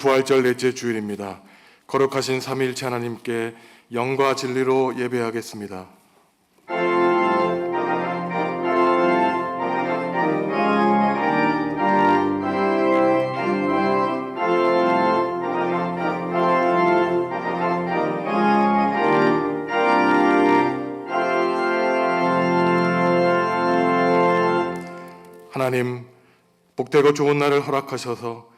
부활절 넷째 주일입니다. 거룩하신 삼위일체 하나님께 영과 진리로 예배하겠습니다. 하나님, 복되고 좋은 날을 허락하셔서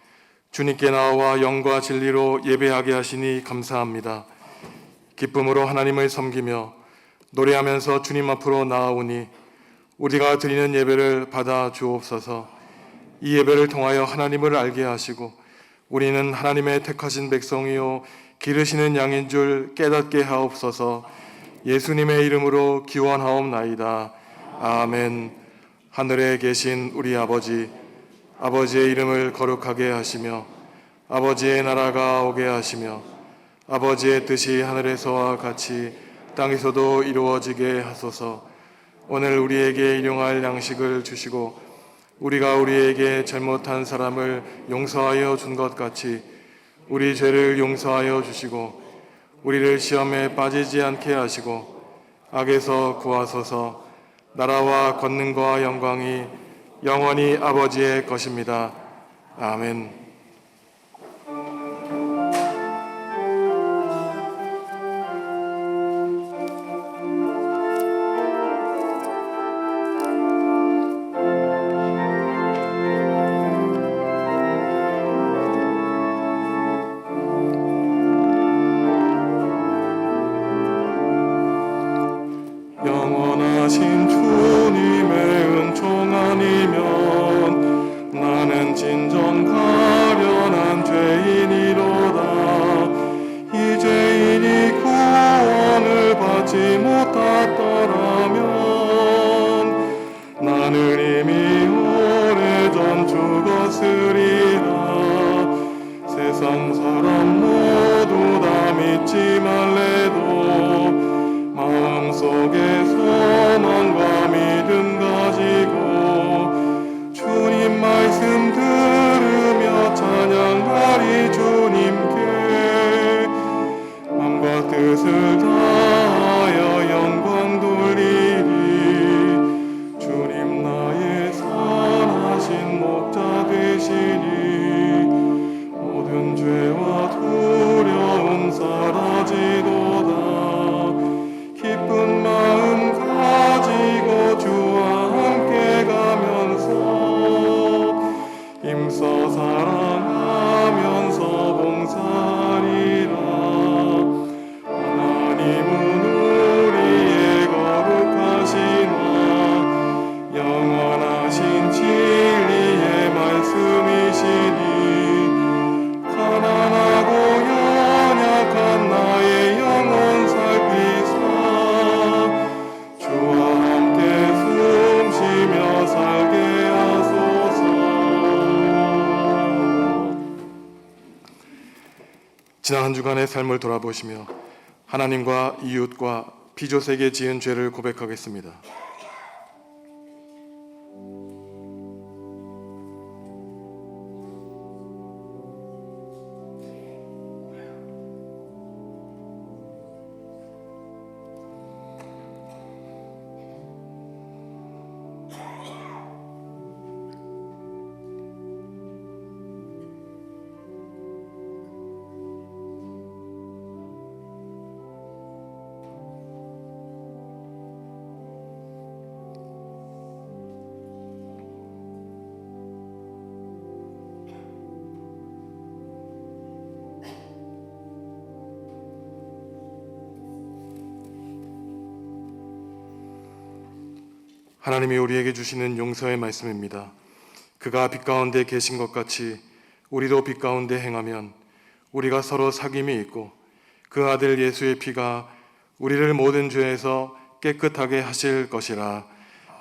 주님께 나와 영과 진리로 예배하게 하시니 감사합니다. 기쁨으로 하나님을 섬기며 노래하면서 주님 앞으로 나아오니 우리가 드리는 예배를 받아 주옵소서. 이 예배를 통하여 하나님을 알게 하시고 우리는 하나님의 택하신 백성이요 기르시는 양인 줄 깨닫게 하옵소서. 예수님의 이름으로 기원하옵나이다. 아멘. 하늘에 계신 우리 아버지, 아버지의 이름을 거룩하게 하시며 아버지의 나라가 오게 하시며 아버지의 뜻이 하늘에서와 같이 땅에서도 이루어지게 하소서. 오늘 우리에게 일용할 양식을 주시고 우리가 우리에게 잘못한 사람을 용서하여 준 것 같이 우리 죄를 용서하여 주시고 우리를 시험에 빠지지 않게 하시고 악에서 구하소서. 나라와 권능과 영광이 영원히 아버지의 것입니다. 아멘. 영원하신 주님의 은총 아니면 나는 진정 가련한 죄인이로다. 이 죄인이 구원을 받지 못하더라면 나는 이미 오래전 죽었으리라. 세상 사람 모두 다 믿지 말래도 마음속에 소망과 믿음 가지고 주님 말씀 들으며 찬양하리. 주님께 마음과 뜻을 다하여 영광 돌리리. 주님 나의 선하신 목자 되시니 모든 죄와 두려움 사라지도다. 기쁜 마음 가지고 주와 함께 가면서 힘써 사랑하면서 봉사하리라. 하나님은 우리의 거룩하시나 영원하신 진리의 말씀이시니 가난하고 연약한 나의 영혼 살피사 주와 함께 숨쉬며 살게 하소서. 지난 한 주간의 삶을 돌아보시며 하나님과 이웃과 피조세계 지은 죄를 고백하겠습니다. 하나님이 우리에게 주시는 용서의 말씀입니다. 그가 빛 가운데 계신 것 같이 우리도 빛 가운데 행하면 우리가 서로 사귐이 있고 그 아들 예수의 피가 우리를 모든 죄에서 깨끗하게 하실 것이라.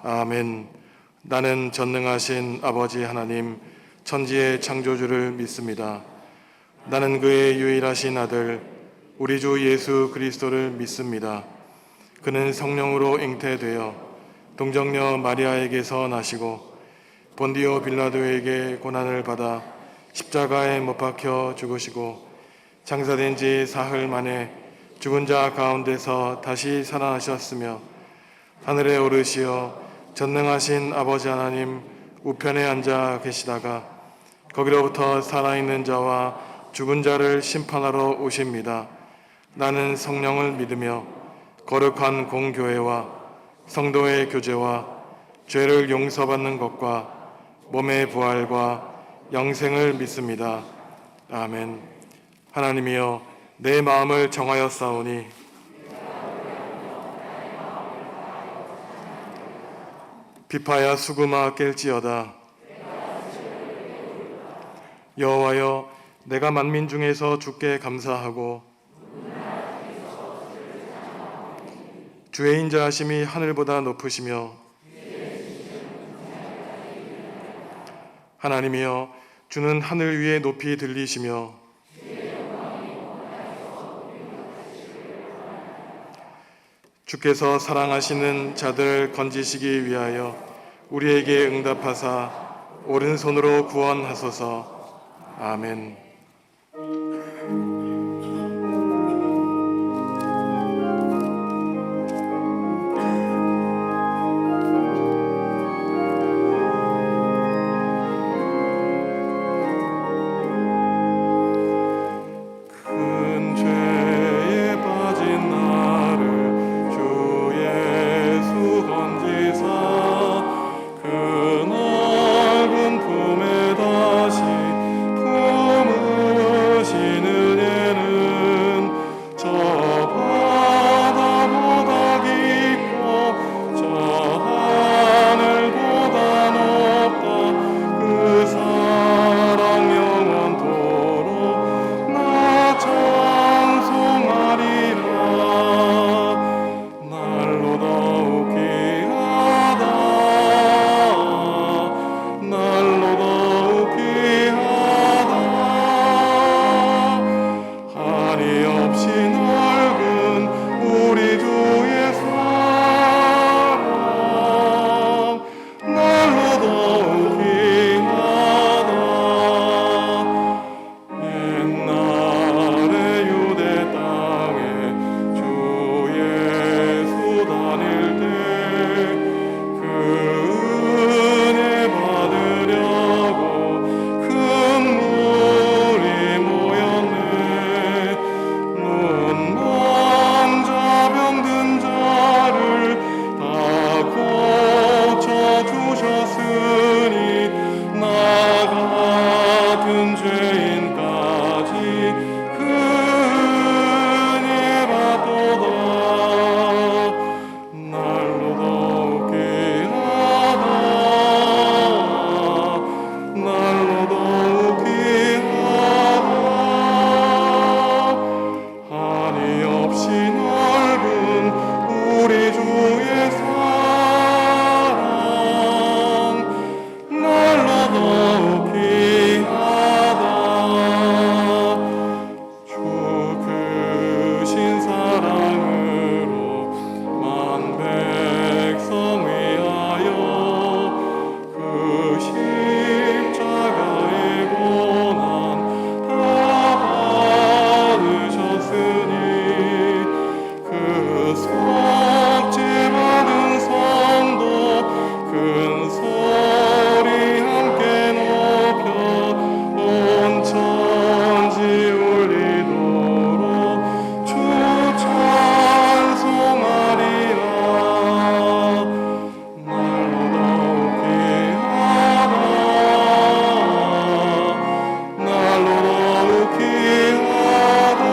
아멘. 나는 전능하신 아버지 하나님 천지의 창조주를 믿습니다. 나는 그의 유일하신 아들 우리 주 예수 그리스도를 믿습니다. 그는 성령으로 잉태되어 동정녀 마리아에게서 나시고 본디오 빌라도에게 고난을 받아 십자가에 못 박혀 죽으시고 장사된 지 사흘 만에 죽은 자 가운데서 다시 살아나셨으며 하늘에 오르시어 전능하신 아버지 하나님 우편에 앉아 계시다가 거기로부터 살아있는 자와 죽은 자를 심판하러 오십니다. 나는 성령을 믿으며 거룩한 공교회와 성도의 교제와 죄를 용서받는 것과 몸의 부활과 영생을 믿습니다. 아멘. 하나님이여 내 마음을 정하였사오니 비파야 수구마 깰지어다. 여호와여 내가 만민 중에서 주께 감사하고 주의 인자하심이 하늘보다 높으시며 하나님이여 주는 하늘 위에 높이 들리시며 주께서 사랑하시는 자들을 건지시기 위하여 우리에게 응답하사 오른손으로 구원하소서. 아멘. 큰 죄에 빠진 나를 주 예수 건지사 그 넓은 품에 다시 품으시는 애는 저 바다보다 깊고 저 하늘보다 높다. 그 사랑 영원토록 나 찬송하리라. 날로 더욱 귀하다. 날로 더욱 귀하다. 한이 없이 넓은 우리 주의 사랑 날로 더욱 귀하다. 옛날에 유대 땅에 주 예수 다닐 때 그 은혜 받으려고 큰 물이 모였네. 눈먼 자 병든 자를 다 고쳐주셨으니 나 같은 죄인까지 그 은혜 받도다. 날로 더욱 귀하다. 날로 더욱 귀하다. 한이 없이 넓은 우리 주의 사랑 날로 더욱 귀하다. 주 크신 사랑으로 만 백성 위하여 그 십자가의 고난 다 받으셨으니 그 속죄 받은 성도 큰 소리 함께 높여 온 천지 울리도록 주 찬송하리라. 날로 더욱 귀하다. 날로 더욱 귀하다.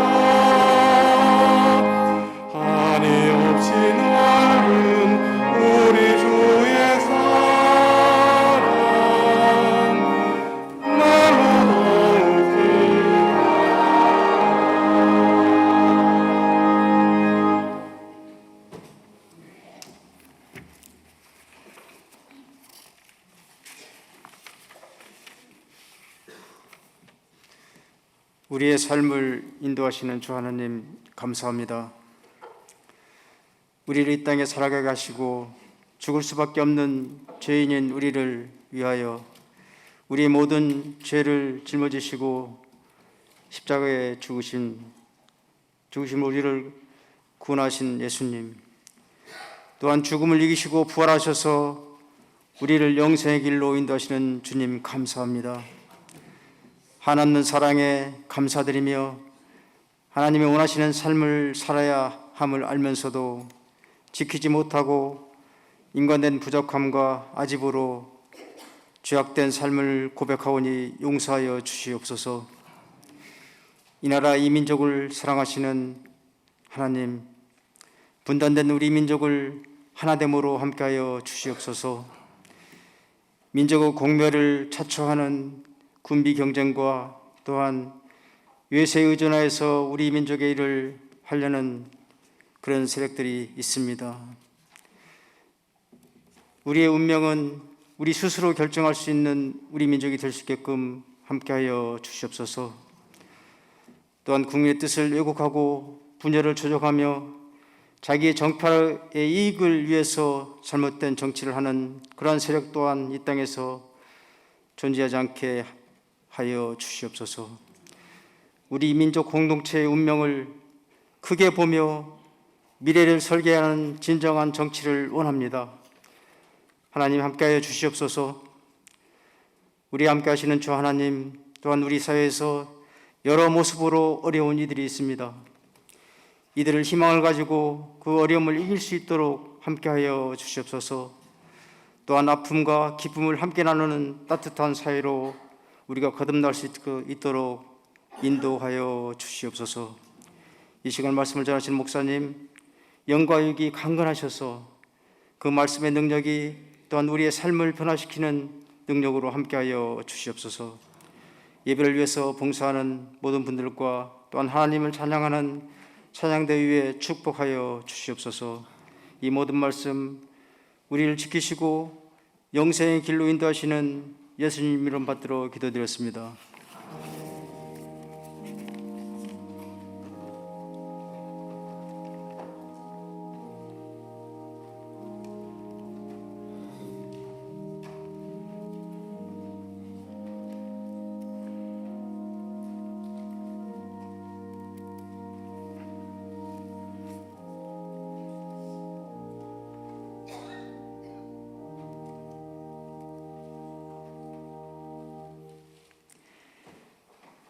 한이 없이 넓은 우리 주의 사랑 날로 더욱 우리의 삶을 인도하시는 주 하나님 감사합니다. 우리를 이 땅에 살아가게 하시고 죽을 수밖에 없는 죄인인 우리를 위하여 우리의 모든 죄를 짊어지시고 십자가에 죽으신 우리를 구원하신 예수님, 또한 죽음을 이기시고 부활하셔서 우리를 영생의 길로 인도하시는 주님 감사합니다. 한없는 사랑에 감사드리며 하나님이 원하시는 삶을 살아야 함을 알면서도 지키지 못하고 인간된 부족함과 아집으로 죄악된 삶을 고백하오니 용서하여 주시옵소서. 이 나라 이 민족을 사랑하시는 하나님, 분단된 우리 민족을 하나됨으로 함께하여 주시옵소서. 민족의 공멸을 자초하는 군비 경쟁과 또한 외세에 의존하여서 우리 민족의 일을 하려는 그런 세력들이 있습니다. 우리의 운명은 우리 스스로 결정할 수 있는 우리 민족이 될 수 있게끔 함께하여 주시옵소서. 또한 국민의 뜻을 왜곡하고 분열을 조작하며 자기의 정파의 이익을 위해서 잘못된 정치를 하는 그러한 세력 또한 이 땅에서 존재하지 않게 하여 주시옵소서. 우리 민족 공동체의 운명을 크게 보며 미래를 설계하는 진정한 정치를 원합니다. 하나님 함께하여 주시옵소서. 우리 함께 하시는 주 하나님, 또한 우리 사회에서 여러 모습으로 어려운 이들이 있습니다. 이들을 희망을 가지고 그 어려움을 이길 수 있도록 함께하여 주시옵소서. 또한 아픔과 기쁨을 함께 나누는 따뜻한 사회로 우리가 거듭날 수 있도록 인도하여 주시옵소서. 이 시간 말씀을 전하신 목사님, 영과 육이 강건하셔서 그 말씀의 능력이 또한 우리의 삶을 변화시키는 능력으로 함께하여 주시옵소서. 예배를 위해서 봉사하는 모든 분들과 또한 하나님을 찬양하는 찬양대 위에 축복하여 주시옵소서. 이 모든 말씀 우리를 지키시고 영생의 길로 인도하시는 예수님 이름 받들어 기도드렸습니다.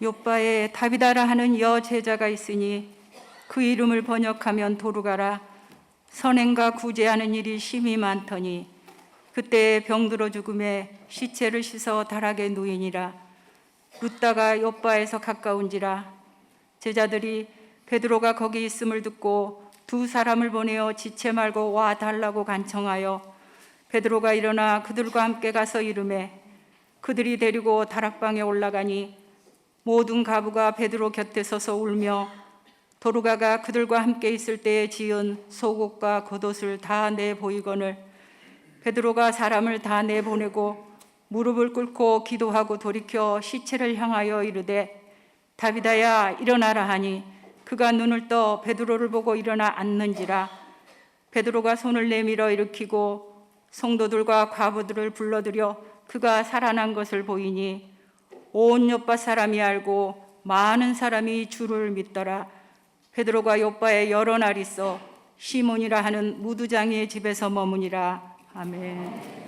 욥바에 다비다라 하는 여제자가 있으니 그 이름을 번역하면 도루가라. 선행과 구제하는 일이 심히 많더니 그때 병들어 죽음에 시체를 씻어 다락에 누이니라. 룻다가 욥바에서 가까운지라. 제자들이 베드로가 거기 있음을 듣고 두 사람을 보내어 지체 말고 와 달라고 간청하여 베드로가 일어나 그들과 함께 가서 이르매 그들이 데리고 다락방에 올라가니 모든 가부가 베드로 곁에 서서 울며 도루가가 그들과 함께 있을 때에 지은 속옷과 겉옷을 다 내보이거늘 베드로가 사람을 다 내보내고 무릎을 꿇고 기도하고 돌이켜 시체를 향하여 이르되 다비다야 일어나라 하니 그가 눈을 떠 베드로를 보고 일어나 앉는지라. 베드로가 손을 내밀어 일으키고 성도들과 과부들을 불러들여 그가 살아난 것을 보이니 온 욥바 사람이 알고 많은 사람이 주를 믿더라. 베드로가 욥바에 여러 날 있어 시몬이라 하는 무두장이의 집에서 머무니라. 아멘.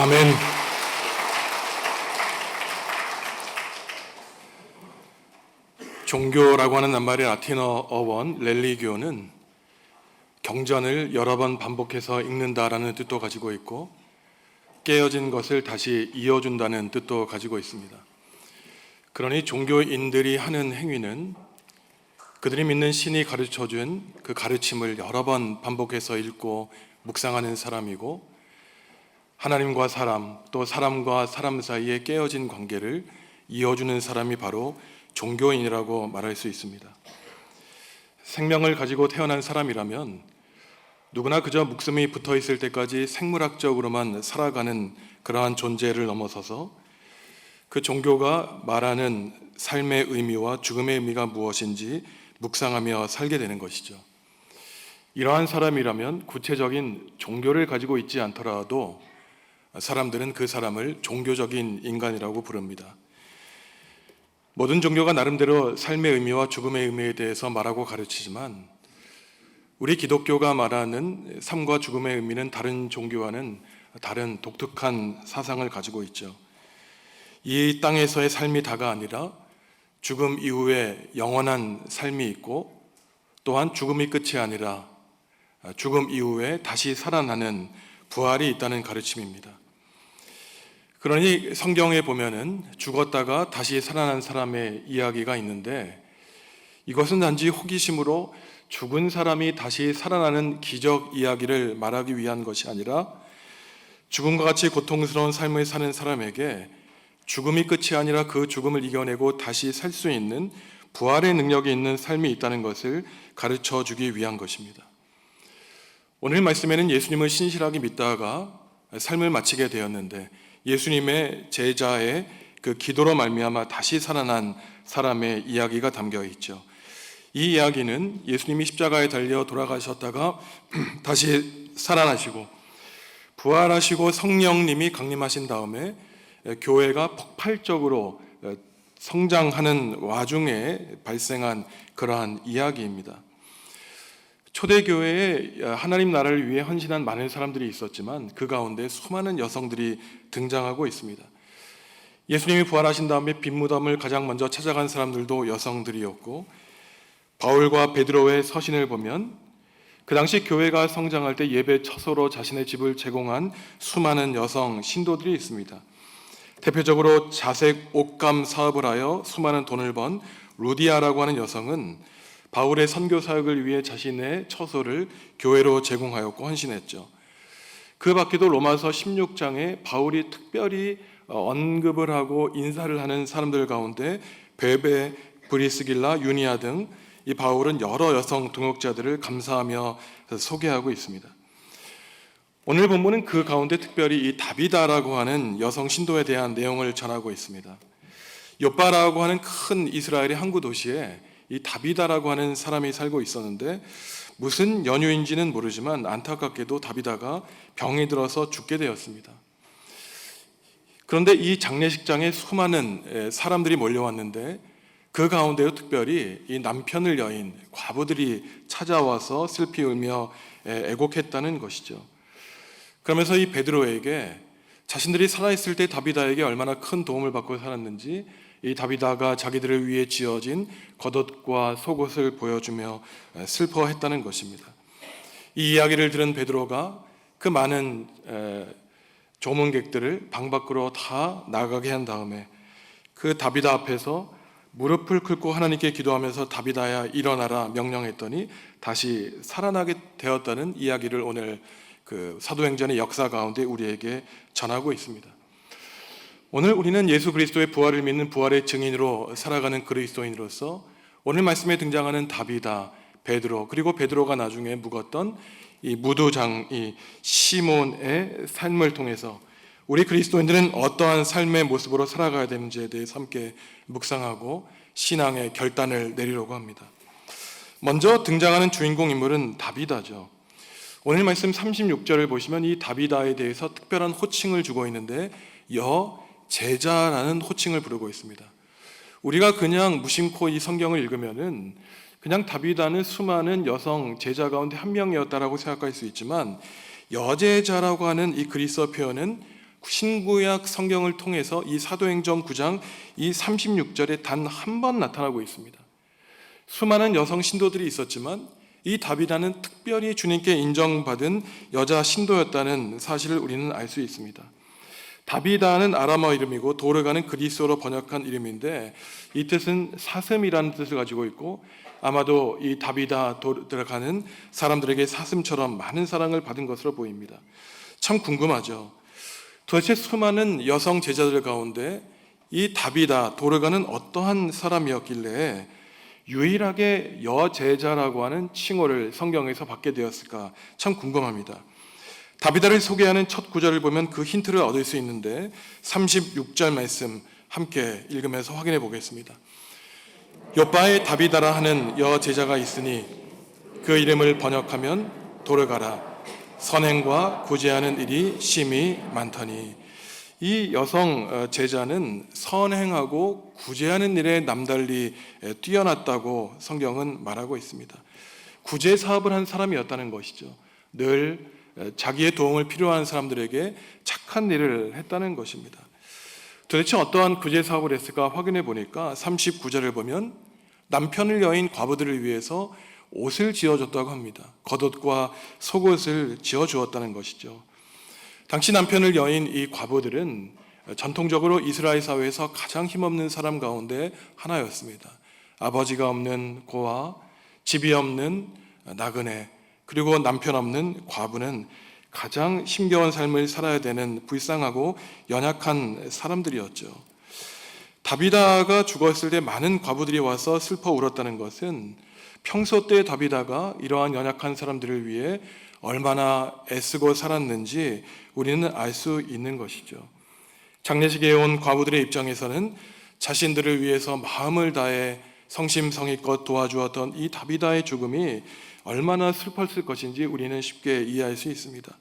아멘. 종교라고 하는 낱말의 라틴어 어원 렐리기오는 경전을 여러 번 반복해서 읽는다라는 뜻도 가지고 있고 깨어진 것을 다시 이어준다는 뜻도 가지고 있습니다. 그러니 종교인들이 하는 행위는 그들이 믿는 신이 가르쳐준 그 가르침을 여러 번 반복해서 읽고 묵상하는 사람이고, 하나님과 사람 또 사람과 사람 사이에 깨어진 관계를 이어주는 사람이 바로 종교인이라고 말할 수 있습니다. 생명을 가지고 태어난 사람이라면 누구나 그저 목숨이 붙어 있을 때까지 생물학적으로만 살아가는 그러한 존재를 넘어서서 그 종교가 말하는 삶의 의미와 죽음의 의미가 무엇인지 묵상하며 살게 되는 것이죠. 이러한 사람이라면 구체적인 종교를 가지고 있지 않더라도 사람들은 그 사람을 종교적인 인간이라고 부릅니다. 모든 종교가 나름대로 삶의 의미와 죽음의 의미에 대해서 말하고 가르치지만 우리 기독교가 말하는 삶과 죽음의 의미는 다른 종교와는 다른 독특한 사상을 가지고 있죠. 이 땅에서의 삶이 다가 아니라 죽음 이후에 영원한 삶이 있고, 또한 죽음이 끝이 아니라 죽음 이후에 다시 살아나는 부활이 있다는 가르침입니다. 그러니 성경에 보면은 죽었다가 다시 살아난 사람의 이야기가 있는데, 이것은 단지 호기심으로 죽은 사람이 다시 살아나는 기적 이야기를 말하기 위한 것이 아니라 죽음과 같이 고통스러운 삶을 사는 사람에게 죽음이 끝이 아니라 그 죽음을 이겨내고 다시 살 수 있는 부활의 능력이 있는 삶이 있다는 것을 가르쳐 주기 위한 것입니다. 오늘 말씀에는 예수님을 신실하게 믿다가 삶을 마치게 되었는데 예수님의 제자의 그 기도로 말미암아 다시 살아난 사람의 이야기가 담겨 있죠. 이 이야기는 예수님이 십자가에 달려 돌아가셨다가 다시 살아나시고 부활하시고 성령님이 강림하신 다음에 교회가 폭발적으로 성장하는 와중에 발생한 그러한 이야기입니다. 초대교회에 하나님 나라를 위해 헌신한 많은 사람들이 있었지만 그 가운데 수많은 여성들이 등장하고 있습니다. 예수님이 부활하신 다음에 빈 무덤을 가장 먼저 찾아간 사람들도 여성들이었고, 바울과 베드로의 서신을 보면 그 당시 교회가 성장할 때 예배 처소로 자신의 집을 제공한 수많은 여성 신도들이 있습니다. 대표적으로 자색 옷감 사업을 하여 수많은 돈을 번 루디아라고 하는 여성은 바울의 선교 사역을 위해 자신의 처소를 교회로 제공하였고 헌신했죠. 그 밖에도 로마서 16장에 바울이 특별히 언급을 하고 인사를 하는 사람들 가운데 베베, 브리스길라, 유니아 등 이 바울은 여러 여성 동역자들을 감사하며 소개하고 있습니다. 오늘 본문은 그 가운데 특별히 이 다비다라고 하는 여성 신도에 대한 내용을 전하고 있습니다. 욥바라고 하는 큰 이스라엘의 항구 도시에 이 다비다라고 하는 사람이 살고 있었는데 무슨 연유인지는 모르지만 안타깝게도 다비다가 병이 들어서 죽게 되었습니다. 그런데 이 장례식장에 수많은 사람들이 몰려왔는데 그 가운데도 특별히 이 남편을 여인 과부들이 찾아와서 슬피 울며 애곡했다는 것이죠. 그러면서 이 베드로에게 자신들이 살아있을 때 다비다에게 얼마나 큰 도움을 받고 살았는지 이 다비다가 자기들을 위해 지어진 겉옷과 속옷을 보여주며 슬퍼했다는 것입니다. 이 이야기를 들은 베드로가 그 많은 조문객들을 방 밖으로 다 나가게 한 다음에 그 다비다 앞에서 무릎을 꿇고 하나님께 기도하면서 다비다야 일어나라 명령했더니 다시 살아나게 되었다는 이야기를 오늘 그 사도행전의 역사 가운데 우리에게 전하고 있습니다. 오늘 우리는 예수 그리스도의 부활을 믿는 부활의 증인으로 살아가는 그리스도인으로서 오늘 말씀에 등장하는 다비다, 베드로, 그리고 베드로가 나중에 묵었던 이 무도장, 이 시몬의 삶을 통해서 우리 그리스도인들은 어떠한 삶의 모습으로 살아가야 되는지에 대해서 함께 묵상하고 신앙의 결단을 내리려고 합니다. 먼저 등장하는 주인공 인물은 다비다죠. 오늘 말씀 36절을 보시면 이 다비다에 대해서 특별한 호칭을 주고 있는데 여제자라는 호칭을 부르고 있습니다. 우리가 그냥 무심코 이 성경을 읽으면은 그냥 다비다는 수많은 여성 제자 가운데 한 명이었다라고 생각할 수 있지만 여제자라고 하는 이 그리스어 표현은 신구약 성경을 통해서 이 사도행전 9장 이 36절에 단 한 번 나타나고 있습니다. 수많은 여성 신도들이 있었지만 이 다비다는 특별히 주님께 인정받은 여자 신도였다는 사실을 우리는 알 수 있습니다. 다비다는 아람어 이름이고 도르가는 그리스어로 번역한 이름인데 이 뜻은 사슴이라는 뜻을 가지고 있고 아마도 이 다비다 도르가는 사람들에게 사슴처럼 많은 사랑을 받은 것으로 보입니다. 참 궁금하죠. 도대체 수많은 여성 제자들 가운데 이 다비다 도르가는 어떠한 사람이었길래 유일하게 여제자라고 하는 칭호를 성경에서 받게 되었을까 참 궁금합니다. 다비다를 소개하는 첫 구절을 보면 그 힌트를 얻을 수 있는데 36절 말씀 함께 읽으면서 확인해 보겠습니다. 요바에 다비다라 하는 여제자가 있으니 그 이름을 번역하면 도르가라. 선행과 구제하는 일이 심히 많더니. 이 여성 제자는 선행하고 구제하는 일에 남달리 뛰어났다고 성경은 말하고 있습니다. 구제 사업을 한 사람이었다는 것이죠. 늘 자기의 도움을 필요한 사람들에게 착한 일을 했다는 것입니다. 도대체 어떠한 구제 사업을 했을까 확인해 보니까 39절을 보면 남편을 여인 과부들을 위해서 옷을 지어줬다고 합니다. 겉옷과 속옷을 지어주었다는 것이죠. 당시 남편을 여인 이 과부들은 전통적으로 이스라엘 사회에서 가장 힘없는 사람 가운데 하나였습니다. 아버지가 없는 고아, 집이 없는 나그네, 그리고 남편 없는 과부는 가장 힘겨운 삶을 살아야 되는 불쌍하고 연약한 사람들이었죠. 다비다가 죽었을 때 많은 과부들이 와서 슬퍼 울었다는 것은 평소 때 다비다가 이러한 연약한 사람들을 위해 얼마나 애쓰고 살았는지 우리는 알 수 있는 것이죠. 장례식에 온 과부들의 입장에서는 자신들을 위해서 마음을 다해 성심성의껏 도와주었던 이 다비다의 죽음이 얼마나 슬펐을 것인지 우리는 쉽게 이해할 수 있습니다.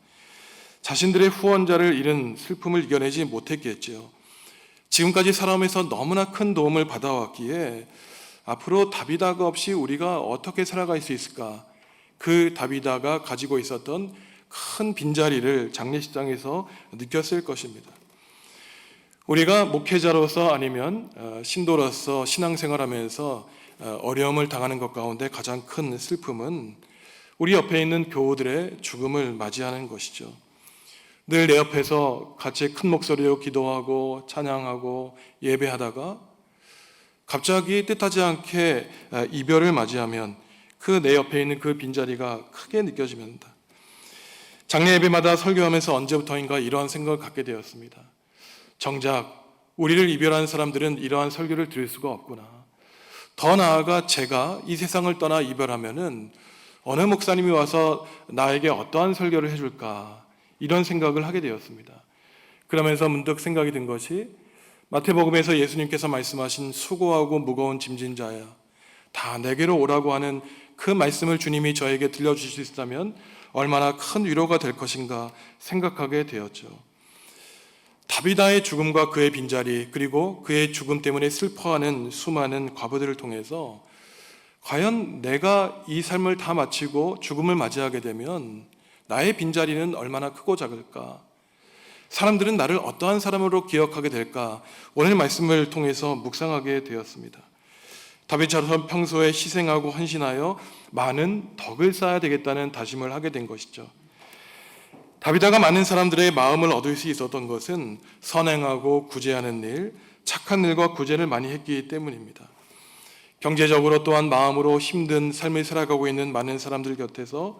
자신들의 후원자를 잃은 슬픔을 이겨내지 못했겠지요. 지금까지 살아오면서 너무나 큰 도움을 받아왔기에 앞으로 다비다가 없이 우리가 어떻게 살아갈 수 있을까? 그 다비다가 가지고 있었던 큰 빈자리를 장례식장에서 느꼈을 것입니다. 우리가 목회자로서 아니면 신도로서 신앙생활하면서 어려움을 당하는 것 가운데 가장 큰 슬픔은 우리 옆에 있는 교우들의 죽음을 맞이하는 것이죠. 늘 내 옆에서 같이 큰 목소리로 기도하고 찬양하고 예배하다가 갑자기 뜻하지 않게 이별을 맞이하면 그 내 옆에 있는 그 빈자리가 크게 느껴집니다. 장례 예배마다 설교하면서 언제부터인가 이러한 생각을 갖게 되었습니다. 정작 우리를 이별한 사람들은 이러한 설교를 들을 수가 없구나. 더 나아가 제가 이 세상을 떠나 이별하면은 어느 목사님이 와서 나에게 어떠한 설교를 해줄까, 이런 생각을 하게 되었습니다. 그러면서 문득 생각이 든 것이 마태복음에서 예수님께서 말씀하신 수고하고 무거운 짐진 자야 다 내게로 오라고 하는 그 말씀을 주님이 저에게 들려주실 수 있다면 얼마나 큰 위로가 될 것인가 생각하게 되었죠. 다비다의 죽음과 그의 빈자리, 그리고 그의 죽음 때문에 슬퍼하는 수많은 과부들을 통해서 과연 내가 이 삶을 다 마치고 죽음을 맞이하게 되면 나의 빈자리는 얼마나 크고 작을까? 사람들은 나를 어떠한 사람으로 기억하게 될까? 오늘 말씀을 통해서 묵상하게 되었습니다. 다윗처럼 평소에 희생하고 헌신하여 많은 덕을 쌓아야 되겠다는 다짐을 하게 된 것이죠. 다비다가 많은 사람들의 마음을 얻을 수 있었던 것은 선행하고 구제하는 일, 착한 일과 구제를 많이 했기 때문입니다. 경제적으로 또한 마음으로 힘든 삶을 살아가고 있는 많은 사람들 곁에서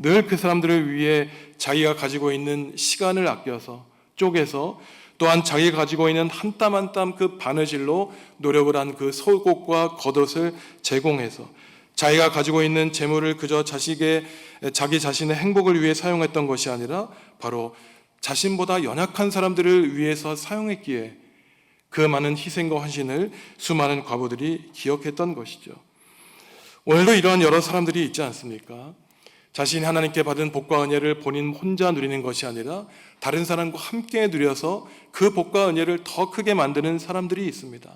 늘 그 사람들을 위해 자기가 가지고 있는 시간을 아껴서 쪼개서 또한 자기가 가지고 있는 한 땀 한 땀 그 바느질로 노력을 한 그 속옷과 겉옷을 제공해서 자기가 가지고 있는 재물을 그저 자기 자신의 행복을 위해 사용했던 것이 아니라 바로 자신보다 연약한 사람들을 위해서 사용했기에 그 많은 희생과 헌신을 수많은 과부들이 기억했던 것이죠. 오늘도 이러한 여러 사람들이 있지 않습니까? 자신이 하나님께 받은 복과 은혜를 본인 혼자 누리는 것이 아니라 다른 사람과 함께 누려서 그 복과 은혜를 더 크게 만드는 사람들이 있습니다.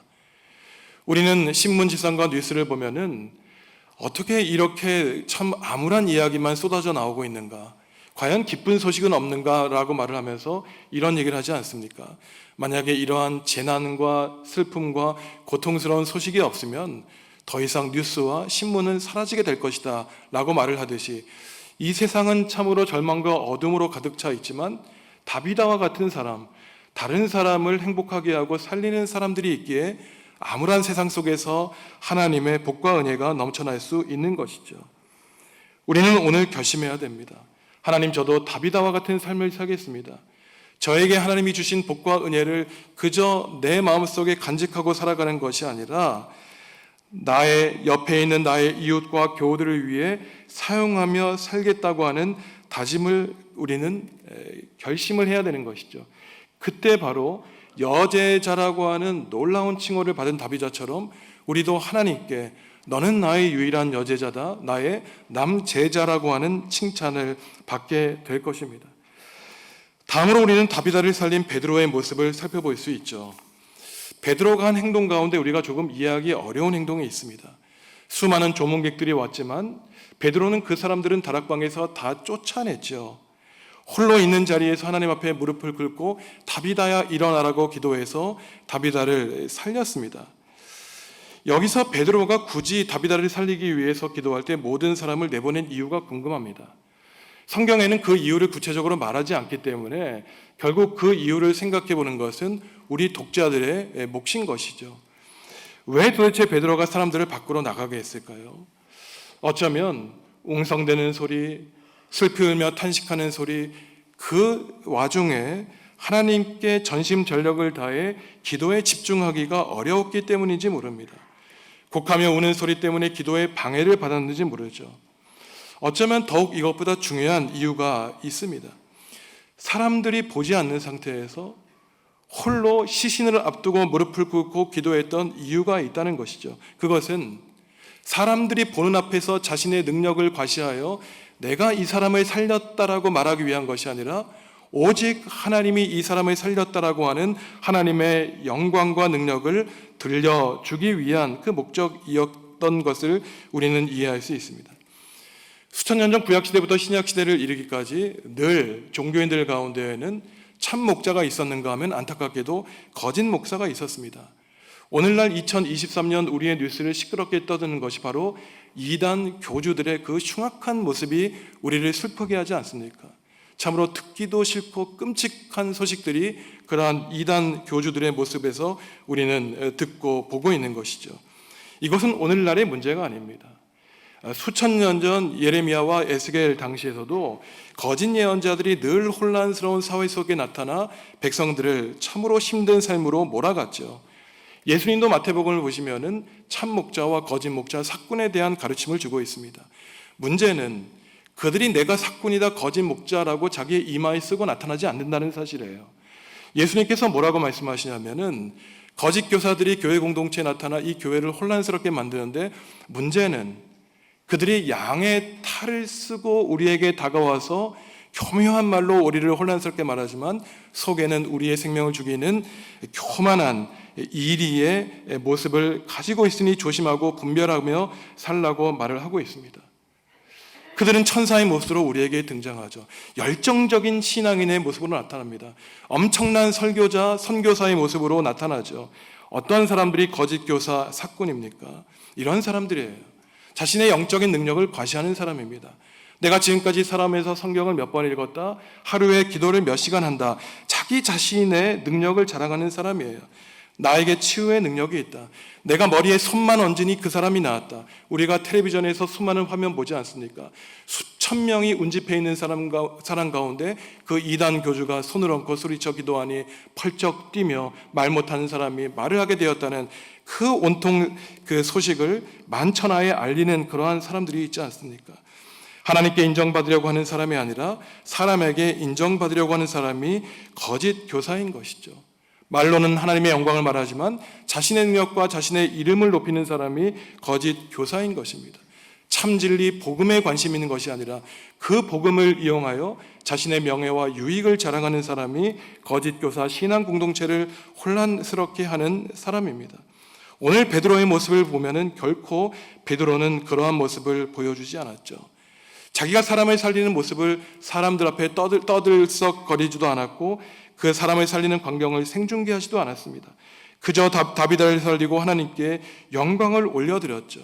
우리는 신문지상과 뉴스를 보면은 어떻게 이렇게 참 암울한 이야기만 쏟아져 나오고 있는가? 과연 기쁜 소식은 없는가라고 말을 하면서 이런 얘기를 하지 않습니까? 만약에 이러한 재난과 슬픔과 고통스러운 소식이 없으면 더 이상 뉴스와 신문은 사라지게 될 것이다 라고 말을 하듯이, 이 세상은 참으로 절망과 어둠으로 가득 차 있지만 다비다와 같은 사람, 다른 사람을 행복하게 하고 살리는 사람들이 있기에 암울한 세상 속에서 하나님의 복과 은혜가 넘쳐날 수 있는 것이죠. 우리는 오늘 결심해야 됩니다. 하나님, 저도 다비다와 같은 삶을 살겠습니다. 저에게 하나님이 주신 복과 은혜를 그저 내 마음속에 간직하고 살아가는 것이 아니라 나의 옆에 있는 나의 이웃과 교우들을 위해 사용하며 살겠다고 하는 다짐을 우리는 결심을 해야 되는 것이죠. 그때 바로 여제자라고 하는 놀라운 칭호를 받은 다비자처럼 우리도 하나님께 너는 나의 유일한 여제자다, 나의 남제자라고 하는 칭찬을 받게 될 것입니다. 다음으로 우리는 다비다를 살린 베드로의 모습을 살펴볼 수 있죠. 베드로가 한 행동 가운데 우리가 조금 이해하기 어려운 행동이 있습니다. 수많은 조문객들이 왔지만 베드로는 그 사람들은 다락방에서 다 쫓아냈죠. 홀로 있는 자리에서 하나님 앞에 무릎을 꿇고 다비다야 일어나라고 기도해서 다비다를 살렸습니다. 여기서 베드로가 굳이 다비다를 살리기 위해서 기도할 때 모든 사람을 내보낸 이유가 궁금합니다. 성경에는 그 이유를 구체적으로 말하지 않기 때문에 결국 그 이유를 생각해 보는 것은 우리 독자들의 몫인 것이죠. 왜 도대체 베드로가 사람들을 밖으로 나가게 했을까요? 어쩌면 웅성대는 소리, 슬피 울며 탄식하는 소리, 그 와중에 하나님께 전심전력을 다해 기도에 집중하기가 어려웠기 때문인지 모릅니다. 곡하며 우는 소리 때문에 기도에 방해를 받았는지 모르죠. 어쩌면 더욱 이것보다 중요한 이유가 있습니다. 사람들이 보지 않는 상태에서 홀로 시신을 앞두고 무릎을 꿇고 기도했던 이유가 있다는 것이죠. 그것은 사람들이 보는 앞에서 자신의 능력을 과시하여 내가 이 사람을 살렸다라고 말하기 위한 것이 아니라 오직 하나님이 이 사람을 살렸다라고 하는 하나님의 영광과 능력을 들려주기 위한 그 목적이었던 것을 우리는 이해할 수 있습니다. 수천 년 전 구약시대부터 신약시대를 이르기까지 늘 종교인들 가운데에는 참 목자가 있었는가 하면 안타깝게도 거짓 목사가 있었습니다. 오늘날 2023년 우리의 뉴스를 시끄럽게 떠드는 것이 바로 이단 교주들의 그 흉악한 모습이 우리를 슬프게 하지 않습니까? 참으로 듣기도 싫고 끔찍한 소식들이 그러한 이단 교주들의 모습에서 우리는 듣고 보고 있는 것이죠. 이것은 오늘날의 문제가 아닙니다. 수천 년 전 예레미야와 에스겔 당시에서도 거짓 예언자들이 늘 혼란스러운 사회 속에 나타나 백성들을 참으로 힘든 삶으로 몰아갔죠. 예수님도 마태복음을 보시면은 참 목자와 거짓 목자, 사꾼에 대한 가르침을 주고 있습니다. 문제는 그들이 내가 사꾼이다, 거짓 목자라고 자기의 이마에 쓰고 나타나지 않는다는 사실이에요. 예수님께서 뭐라고 말씀하시냐면은 거짓 교사들이 교회 공동체에 나타나 이 교회를 혼란스럽게 만드는데, 문제는 그들이 양의 탈을 쓰고 우리에게 다가와서 교묘한 말로 우리를 혼란스럽게 말하지만 속에는 우리의 생명을 죽이는 교만한 이리의 모습을 가지고 있으니 조심하고 분별하며 살라고 말을 하고 있습니다. 그들은 천사의 모습으로 우리에게 등장하죠. 열정적인 신앙인의 모습으로 나타납니다. 엄청난 설교자, 선교사의 모습으로 나타나죠. 어떤 사람들이 거짓 교사, 사꾼입니까? 이런 사람들이에요. 자신의 영적인 능력을 과시하는 사람입니다. 내가 지금까지 살아오면서 성경을 몇 번 읽었다, 하루에 기도를 몇 시간 한다, 자기 자신의 능력을 자랑하는 사람이에요. 나에게 치유의 능력이 있다, 내가 머리에 손만 얹으니 그 사람이 나았다. 우리가 텔레비전에서 수많은 화면 보지 않습니까? 수천 명이 운집해 있는 사람 가운데 그 이단 교주가 손을 얹고 소리쳐 기도하니 펄쩍 뛰며 말 못하는 사람이 말을 하게 되었다는 그 온통 그 소식을 만천하에 알리는 그러한 사람들이 있지 않습니까? 하나님께 인정받으려고 하는 사람이 아니라 사람에게 인정받으려고 하는 사람이 거짓 교사인 것이죠. 말로는 하나님의 영광을 말하지만 자신의 능력과 자신의 이름을 높이는 사람이 거짓 교사인 것입니다. 참 진리 복음에 관심 있는 것이 아니라 그 복음을 이용하여 자신의 명예와 유익을 자랑하는 사람이 거짓 교사, 신앙 공동체를 혼란스럽게 하는 사람입니다. 오늘 베드로의 모습을 보면은 결코 베드로는 그러한 모습을 보여주지 않았죠. 자기가 사람을 살리는 모습을 사람들 앞에 떠들썩거리지도 않았고 그 사람을 살리는 광경을 생중계하지도 않았습니다. 그저 다비다를 살리고 하나님께 영광을 올려드렸죠.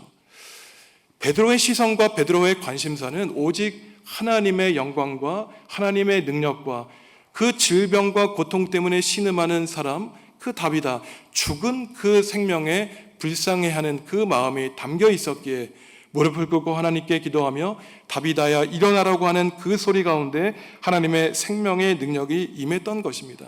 베드로의 시선과 베드로의 관심사는 오직 하나님의 영광과 하나님의 능력과 그 질병과 고통 때문에 신음하는 사람, 그 다비다, 죽은 그 생명에 불쌍해하는 그 마음이 담겨 있었기에 무릎을 꿇고 하나님께 기도하며 다비다야 일어나라고 하는 그 소리 가운데 하나님의 생명의 능력이 임했던 것입니다.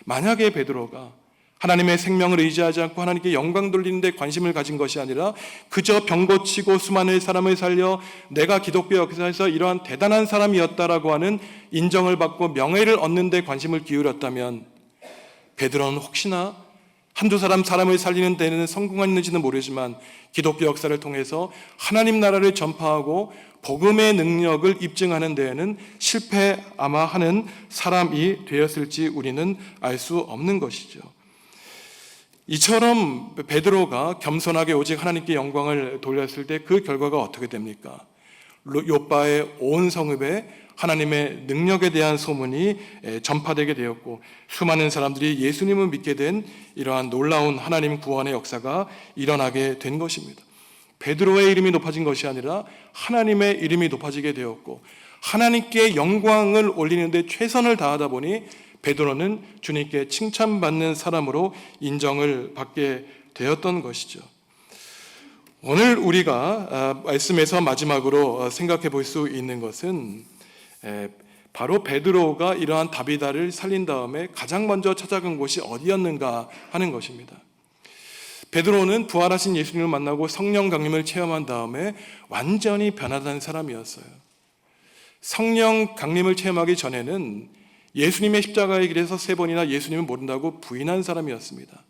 만약에 베드로가 하나님의 생명을 의지하지 않고 하나님께 영광 돌리는 데 관심을 가진 것이 아니라 그저 병 고치고 수많은 사람을 살려 내가 기독교 역사에서 이러한 대단한 사람이었다라고 하는 인정을 받고 명예를 얻는 데 관심을 기울였다면 베드로는 혹시나 한두 사람을 살리는 데는 성공했는지는 모르지만 기독교 역사를 통해서 하나님 나라를 전파하고 복음의 능력을 입증하는 데에는 실패 아마 하는 사람이 되었을지 우리는 알 수 없는 것이죠. 이처럼 베드로가 겸손하게 오직 하나님께 영광을 돌렸을 때 그 결과가 어떻게 됩니까? 욥바의 온 성읍에 하나님의 능력에 대한 소문이 전파되게 되었고 수많은 사람들이 예수님을 믿게 된 이러한 놀라운 하나님 구원의 역사가 일어나게 된 것입니다. 베드로의 이름이 높아진 것이 아니라 하나님의 이름이 높아지게 되었고 하나님께 영광을 올리는 데 최선을 다하다 보니 베드로는 주님께 칭찬받는 사람으로 인정을 받게 되었던 것이죠. 오늘 우리가 말씀에서 마지막으로 생각해 볼 수 있는 것은 바로 베드로가 이러한 다비다를 살린 다음에 가장 먼저 찾아간 곳이 어디였는가 하는 것입니다. 베드로는 부활하신 예수님을 만나고 성령 강림을 체험한 다음에 완전히 변화된 사람이었어요. 성령 강림을 체험하기 전에는 예수님의 십자가의 길에서 3번이나 예수님을 모른다고 부인한 사람이었습니다.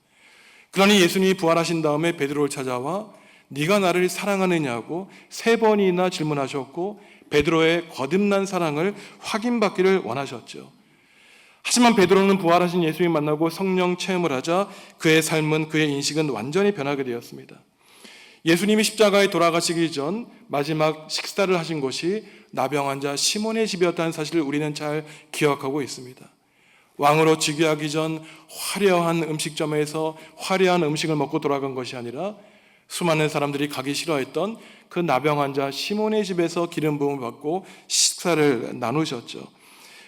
그러니 예수님이 부활하신 다음에 베드로를 찾아와 네가 나를 사랑하느냐고 3번이나 질문하셨고 베드로의 거듭난 사랑을 확인받기를 원하셨죠. 하지만 베드로는 부활하신 예수님을 만나고 성령 체험을 하자 그의 삶은, 그의 인식은 완전히 변하게 되었습니다. 예수님이 십자가에 돌아가시기 전 마지막 식사를 하신 곳이 나병 환자 시몬의 집이었다는 사실을 우리는 잘 기억하고 있습니다. 왕으로 즉위하기 전 화려한 음식점에서 화려한 음식을 먹고 돌아간 것이 아니라 수많은 사람들이 가기 싫어했던 그 나병 환자 시몬의 집에서 기름 부음을 받고 식사를 나누셨죠.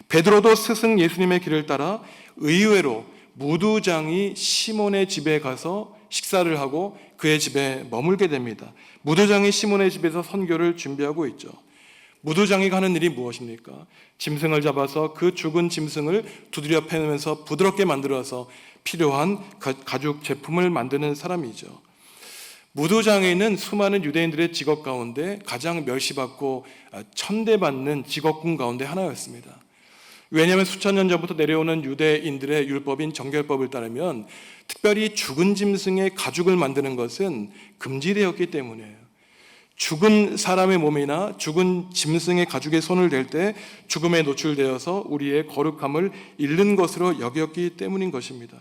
베드로도 스승 예수님의 길을 따라 의외로 무두장이 시몬의 집에 가서 식사를 하고 그의 집에 머물게 됩니다. 무두장이 시몬의 집에서 선교를 준비하고 있죠. 무두장이 하는 일이 무엇입니까? 짐승을 잡아서 그 죽은 짐승을 두드려 패면서 부드럽게 만들어서 필요한 가죽 제품을 만드는 사람이죠. 무두장에는 수많은 유대인들의 직업 가운데 가장 멸시받고 천대받는 직업군 가운데 하나였습니다. 왜냐하면 수천 년 전부터 내려오는 유대인들의 율법인 정결법을 따르면 특별히 죽은 짐승의 가죽을 만드는 것은 금지되었기 때문이에요. 죽은 사람의 몸이나 죽은 짐승의 가죽에 손을 댈 때 죽음에 노출되어서 우리의 거룩함을 잃는 것으로 여겼기 때문인 것입니다.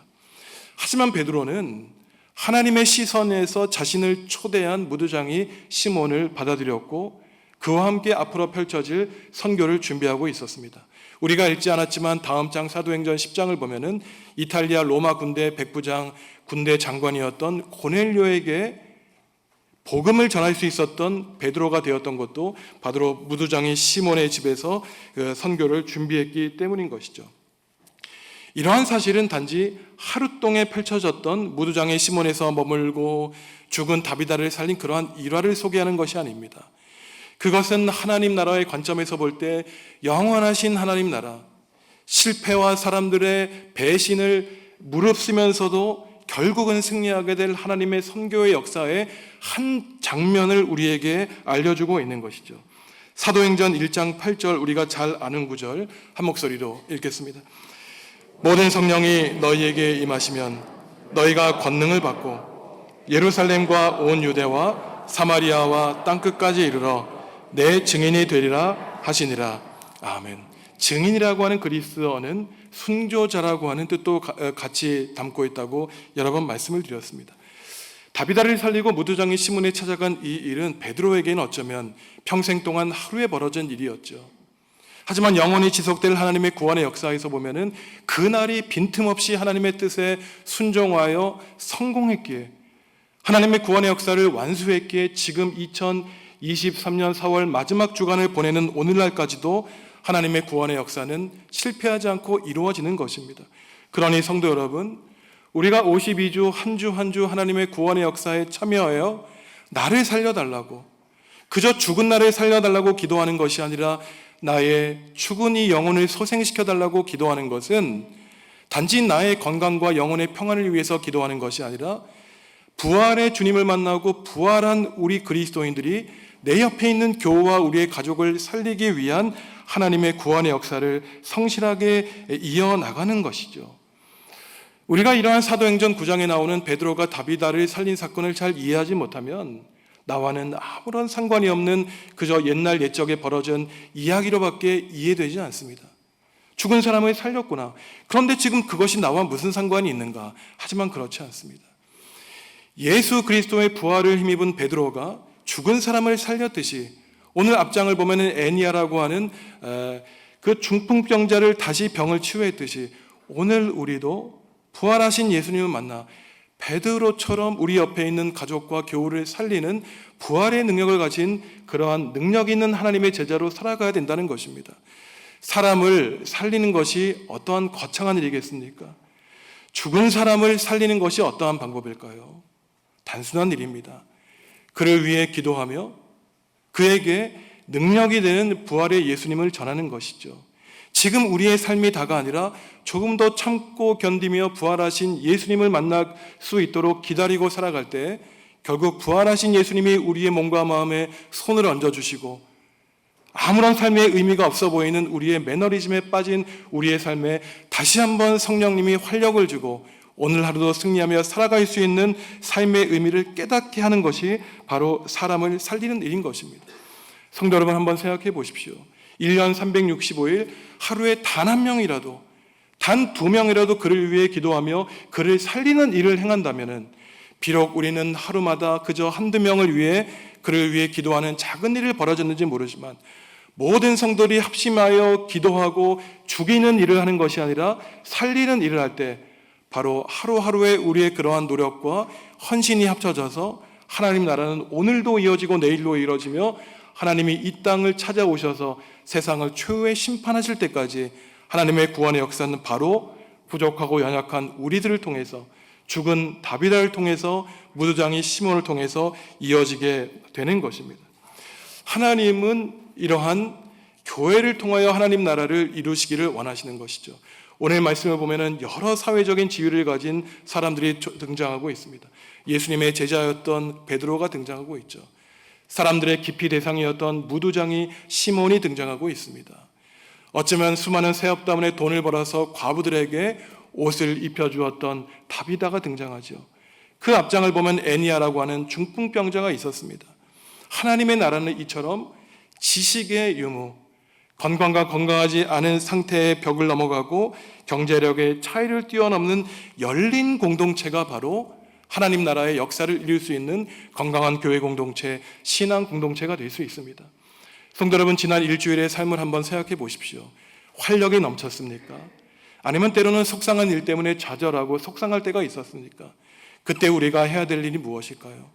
하지만 베드로는 하나님의 시선에서 자신을 초대한 무두장이 시몬을 받아들였고 그와 함께 앞으로 펼쳐질 선교를 준비하고 있었습니다. 우리가 읽지 않았지만 다음 장 사도행전 10장을 보면은 이탈리아 로마 군대 백부장, 군대 장관이었던 고넬료에게 복음을 전할 수 있었던 베드로가 되었던 것도 바로 무두장이 시몬의 집에서 그 선교를 준비했기 때문인 것이죠. 이러한 사실은 단지 하루 동에 펼쳐졌던 무두장의 시몬에서 머물고 죽은 다비다를 살린 그러한 일화를 소개하는 것이 아닙니다. 그것은 하나님 나라의 관점에서 볼 때 영원하신 하나님 나라, 실패와 사람들의 배신을 무릅쓰면서도 결국은 승리하게 될 하나님의 선교의 역사의 한 장면을 우리에게 알려주고 있는 것이죠. 사도행전 1장 8절 우리가 잘 아는 구절 한 목소리로 읽겠습니다. 모든 성령이 너희에게 임하시면 너희가 권능을 받고 예루살렘과 온 유대와 사마리아와 땅끝까지 이르러 내 증인이 되리라 하시니라. 아멘. 증인이라고 하는 그리스어는 순교자라고 하는 뜻도 같이 담고 있다고 여러 번 말씀을 드렸습니다. 다비다를 살리고 무두장이 시몬에 찾아간 이 일은 베드로에게는 어쩌면 평생 동안 하루에 벌어진 일이었죠. 하지만 영원히 지속될 하나님의 구원의 역사에서 보면은 그날이 빈틈없이 하나님의 뜻에 순종하여 성공했기에, 하나님의 구원의 역사를 완수했기에 지금 2023년 4월 마지막 주간을 보내는 오늘날까지도 하나님의 구원의 역사는 실패하지 않고 이루어지는 것입니다. 그러니 성도 여러분, 우리가 52주 한 주 한 주 하나님의 구원의 역사에 참여하여 나를 살려달라고, 그저 죽은 나를 살려달라고 기도하는 것이 아니라 나의 죽은 이 영혼을 소생시켜달라고 기도하는 것은 단지 나의 건강과 영혼의 평안을 위해서 기도하는 것이 아니라 부활의 주님을 만나고 부활한 우리 그리스도인들이 내 옆에 있는 교우와 우리의 가족을 살리기 위한 하나님의 구원의 역사를 성실하게 이어나가는 것이죠. 우리가 이러한 사도행전 9장에 나오는 베드로가 다비다를 살린 사건을 잘 이해하지 못하면 나와는 아무런 상관이 없는 그저 옛날 옛적에 벌어진 이야기로밖에 이해되지 않습니다. 죽은 사람을 살렸구나. 그런데 지금 그것이 나와 무슨 상관이 있는가? 하지만 그렇지 않습니다. 예수 그리스도의 부활을 힘입은 베드로가 죽은 사람을 살렸듯이, 오늘 앞장을 보면 애니아라고 하는 그 중풍병자를 다시 병을 치유했듯이, 오늘 우리도 부활하신 예수님을 만나 베드로처럼 우리 옆에 있는 가족과 교우를 살리는 부활의 능력을 가진 그러한 능력 있는 하나님의 제자로 살아가야 된다는 것입니다. 사람을 살리는 것이 어떠한 거창한 일이겠습니까? 죽은 사람을 살리는 것이 어떠한 방법일까요? 단순한 일입니다. 그를 위해 기도하며 그에게 능력이 되는 부활의 예수님을 전하는 것이죠. 지금 우리의 삶이 다가 아니라 조금 더 참고 견디며 부활하신 예수님을 만날 수 있도록 기다리고 살아갈 때 결국 부활하신 예수님이 우리의 몸과 마음에 손을 얹어주시고 아무런 삶의 의미가 없어 보이는 우리의 매너리즘에 빠진 우리의 삶에 다시 한번 성령님이 활력을 주고 오늘 하루도 승리하며 살아갈 수 있는 삶의 의미를 깨닫게 하는 것이 바로 사람을 살리는 일인 것입니다. 성도 여러분, 한번 생각해 보십시오. 1년 365일 하루에 단 한 명이라도, 단 2명이라도 그를 위해 기도하며 그를 살리는 일을 행한다면, 비록 우리는 하루마다 그저 한두 명을 위해 그를 위해 기도하는 작은 일을 벌어졌는지 모르지만 모든 성도들이 합심하여 기도하고 죽이는 일을 하는 것이 아니라 살리는 일을 할 때 바로 하루하루의 우리의 그러한 노력과 헌신이 합쳐져서 하나님 나라는 오늘도 이어지고 내일도 이어지며 하나님이 이 땅을 찾아오셔서 세상을 최후의 심판하실 때까지 하나님의 구원의 역사는 바로 부족하고 연약한 우리들을 통해서, 죽은 다비다를 통해서, 무두장이 시몬을 통해서 이어지게 되는 것입니다. 하나님은 이러한 교회를 통하여 하나님 나라를 이루시기를 원하시는 것이죠. 오늘 말씀을 보면 여러 사회적인 지위를 가진 사람들이 등장하고 있습니다. 예수님의 제자였던 베드로가 등장하고 있죠. 사람들의 기피 대상이었던 무두장이 시몬이 등장하고 있습니다. 어쩌면 수많은 세업다문에 돈을 벌어서 과부들에게 옷을 입혀주었던 다비다가 등장하죠. 그 앞장을 보면 애니아라고 하는 중풍병자가 있었습니다. 하나님의 나라는 이처럼 지식의 유무, 건강과 건강하지 않은 상태의 벽을 넘어가고 경제력의 차이를 뛰어넘는 열린 공동체가 바로 하나님 나라의 역사를 이룰 수 있는 건강한 교회 공동체, 신앙 공동체가 될 수 있습니다. 성도 여러분, 지난 일주일의 삶을 한번 생각해 보십시오. 활력이 넘쳤습니까? 아니면 때로는 속상한 일 때문에 좌절하고 속상할 때가 있었습니까? 그때 우리가 해야 될 일이 무엇일까요?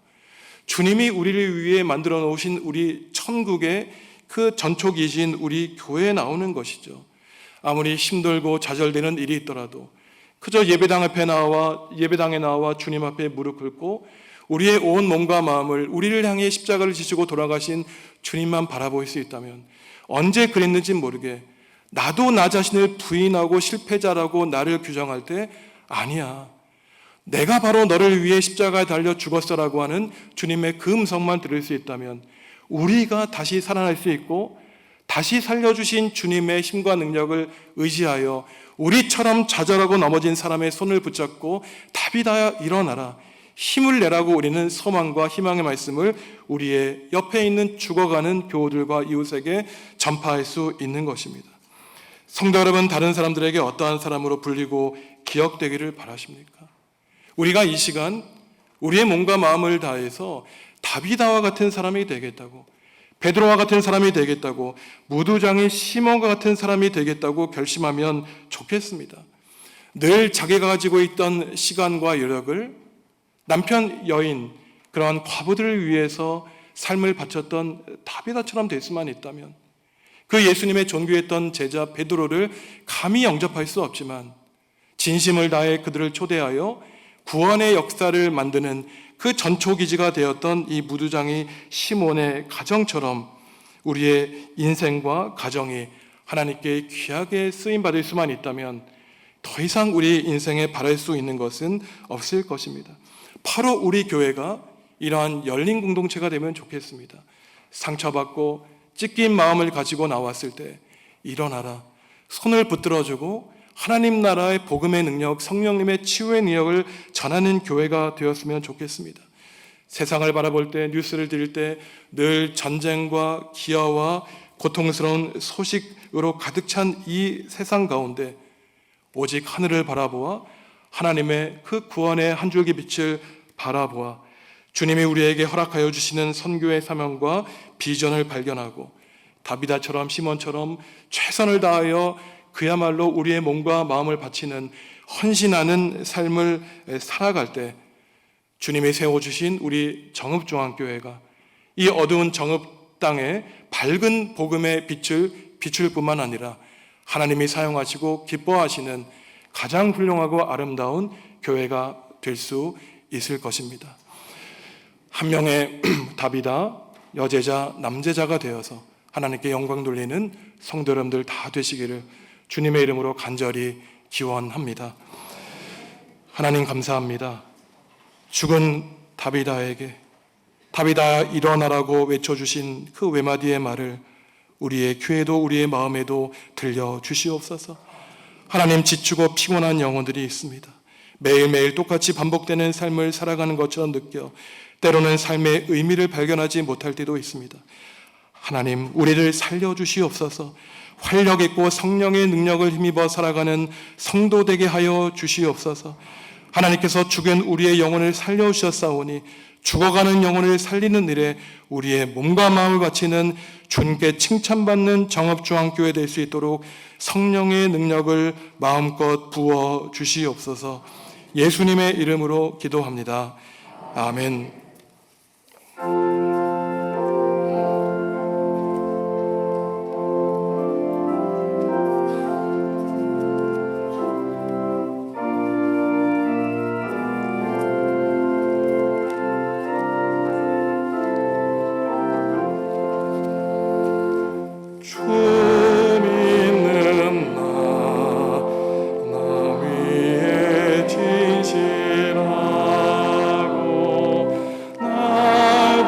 주님이 우리를 위해 만들어 놓으신 우리 천국의 그 전초기신 우리 교회에 나오는 것이죠. 아무리 힘들고 좌절되는 일이 있더라도 그저 예배당에 나와 주님 앞에 무릎 꿇고 우리의 온 몸과 마음을 우리를 향해 십자가를 지시고 돌아가신 주님만 바라볼 수 있다면, 언제 그랬는지 모르게 나도 나 자신을 부인하고 실패자라고 나를 규정할 때, 아니야, 내가 바로 너를 위해 십자가에 달려 죽었어라고 하는 주님의 그 음성만 들을 수 있다면 우리가 다시 살아날 수 있고 다시 살려주신 주님의 힘과 능력을 의지하여 우리처럼 좌절하고 넘어진 사람의 손을 붙잡고 다비다야 일어나라, 힘을 내라고 우리는 소망과 희망의 말씀을 우리의 옆에 있는 죽어가는 교우들과 이웃에게 전파할 수 있는 것입니다. 성도 여러분, 다른 사람들에게 어떠한 사람으로 불리고 기억되기를 바라십니까? 우리가 이 시간 우리의 몸과 마음을 다해서 다비다와 같은 사람이 되겠다고, 베드로와 같은 사람이 되겠다고, 무두장의 시몬과 같은 사람이 되겠다고 결심하면 좋겠습니다. 늘 자기가 가지고 있던 시간과 여력을 남편, 여인, 그러한 과부들을 위해서 삶을 바쳤던 다비다처럼 될 수만 있다면, 그 예수님의 존귀했던 제자 베드로를 감히 영접할 수 없지만 진심을 다해 그들을 초대하여 구원의 역사를 만드는 그 전초기지가 되었던 이 무두장이 시몬의 가정처럼 우리의 인생과 가정이 하나님께 귀하게 쓰임받을 수만 있다면 더 이상 우리 인생에 바랄 수 있는 것은 없을 것입니다. 바로 우리 교회가 이러한 열린 공동체가 되면 좋겠습니다. 상처받고 찢긴 마음을 가지고 나왔을 때 일어나라, 손을 붙들어주고 하나님 나라의 복음의 능력, 성령님의 치유의 능력을 전하는 교회가 되었으면 좋겠습니다. 세상을 바라볼 때, 뉴스를 들을 때 늘 전쟁과 기아와 고통스러운 소식으로 가득 찬 이 세상 가운데 오직 하늘을 바라보아 하나님의 그 구원의 한 줄기 빛을 바라보아 주님이 우리에게 허락하여 주시는 선교의 사명과 비전을 발견하고 다비다처럼 시몬처럼 최선을 다하여 그야말로 우리의 몸과 마음을 바치는 헌신하는 삶을 살아갈 때 주님이 세워주신 우리 정읍중앙교회가 이 어두운 정읍 땅에 밝은 복음의 빛을 비출 뿐만 아니라 하나님이 사용하시고 기뻐하시는 가장 훌륭하고 아름다운 교회가 될 수 있을 것입니다. 한 명의 다비다, 여제자, 남제자가 되어서 하나님께 영광 돌리는 성도 여러분들 다 되시기를 주님의 이름으로 간절히 기원합니다. 하나님 감사합니다. 죽은 다비다에게 다비다 일어나라고 외쳐주신 그 외마디의 말을 우리의 귀에도 우리의 마음에도 들려주시옵소서. 하나님, 지치고 피곤한 영혼들이 있습니다. 매일매일 똑같이 반복되는 삶을 살아가는 것처럼 느껴 때로는 삶의 의미를 발견하지 못할 때도 있습니다. 하나님, 우리를 살려주시옵소서. 활력 있고 성령의 능력을 힘입어 살아가는 성도 되게 하여 주시옵소서. 하나님께서 죽은 우리의 영혼을 살려주셨사오니 죽어가는 영혼을 살리는 일에 우리의 몸과 마음을 바치는 존귀 칭찬받는 정읍중앙교회 될 수 있도록 성령의 능력을 마음껏 부어 주시옵소서. 예수님의 이름으로 기도합니다. 아멘. 진실하고 날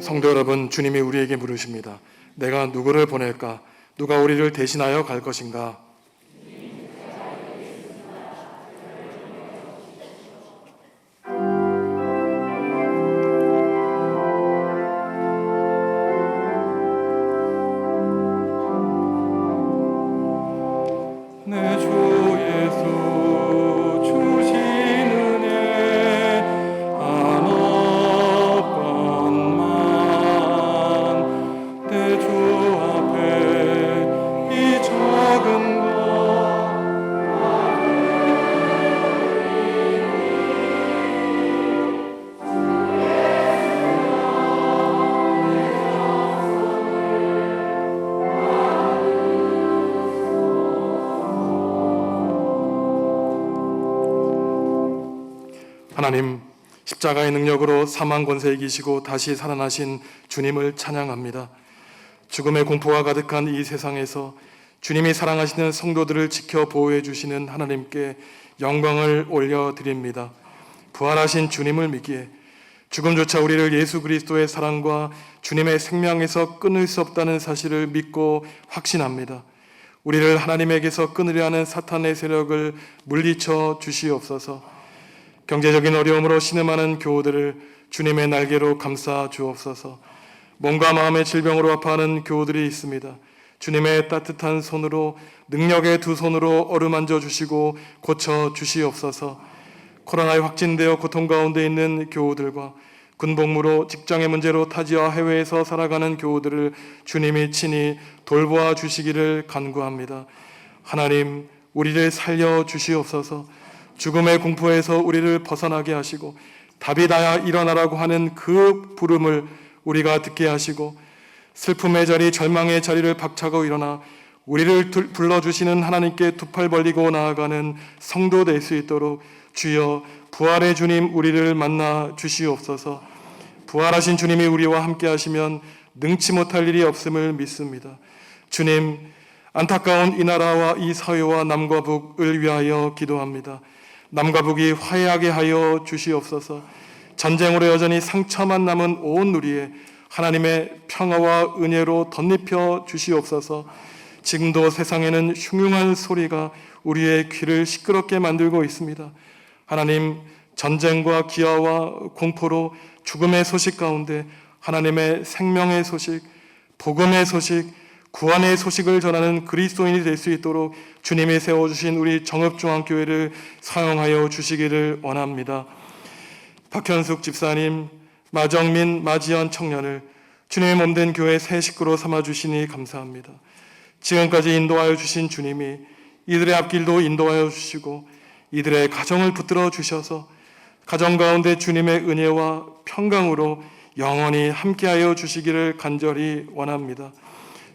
성도 여러분, 주님이 우리에게 물으십니다. 내가 누구를 보낼까? 누가 우리를 대신하여 갈 것인가? 내 주 예수 주신 은혜 한없건만 내 주 앞에 이 적은 것 하나님, 십자가의 능력으로 사망 권세 이기시고 다시 살아나신 주님을 찬양합니다. 죽음의 공포가 가득한 이 세상에서 주님이 사랑하시는 성도들을 지켜 보호해 주시는 하나님께 영광을 올려드립니다. 부활하신 주님을 믿기에 죽음조차 우리를 예수 그리스도의 사랑과 주님의 생명에서 끊을 수 없다는 사실을 믿고 확신합니다. 우리를 하나님에게서 끊으려 하는 사탄의 세력을 물리쳐 주시옵소서. 경제적인 어려움으로 신음하는 교우들을 주님의 날개로 감싸 주옵소서. 몸과 마음의 질병으로 아파하는 교우들이 있습니다. 주님의 따뜻한 손으로, 능력의 두 손으로 어루만져 주시고 고쳐 주시옵소서. 코로나에 확진되어 고통 가운데 있는 교우들과 군복무로 직장의 문제로 타지와 해외에서 살아가는 교우들을 주님이 친히 돌보아 주시기를 간구합니다. 하나님, 우리를 살려 주시옵소서. 죽음의 공포에서 우리를 벗어나게 하시고 다비다야 일어나라고 하는 그 부름을 우리가 듣게 하시고 슬픔의 자리, 절망의 자리를 박차고 일어나 우리를 불러주시는 하나님께 두 팔 벌리고 나아가는 성도 될 수 있도록 주여 부활의 주님 우리를 만나 주시옵소서. 부활하신 주님이 우리와 함께 하시면 능치 못할 일이 없음을 믿습니다. 주님, 안타까운 이 나라와 이 사회와 남과 북을 위하여 기도합니다. 남과 북이 화해하게 하여 주시옵소서. 전쟁으로 여전히 상처만 남은 온 누리에 하나님의 평화와 은혜로 덧입혀 주시옵소서. 지금도 세상에는 흉흉한 소리가 우리의 귀를 시끄럽게 만들고 있습니다. 하나님, 전쟁과 기아와 공포로 죽음의 소식 가운데 하나님의 생명의 소식, 복음의 소식, 구원의 소식을 전하는 그리스도인이 될 수 있도록 주님이 세워주신 우리 정읍중앙교회를 사용하여 주시기를 원합니다. 박현숙 집사님, 마정민, 마지연 청년을 주님의 몸된 교회 새 식구로 삼아주시니 감사합니다. 지금까지 인도하여 주신 주님이 이들의 앞길도 인도하여 주시고 이들의 가정을 붙들어 주셔서 가정 가운데 주님의 은혜와 평강으로 영원히 함께하여 주시기를 간절히 원합니다.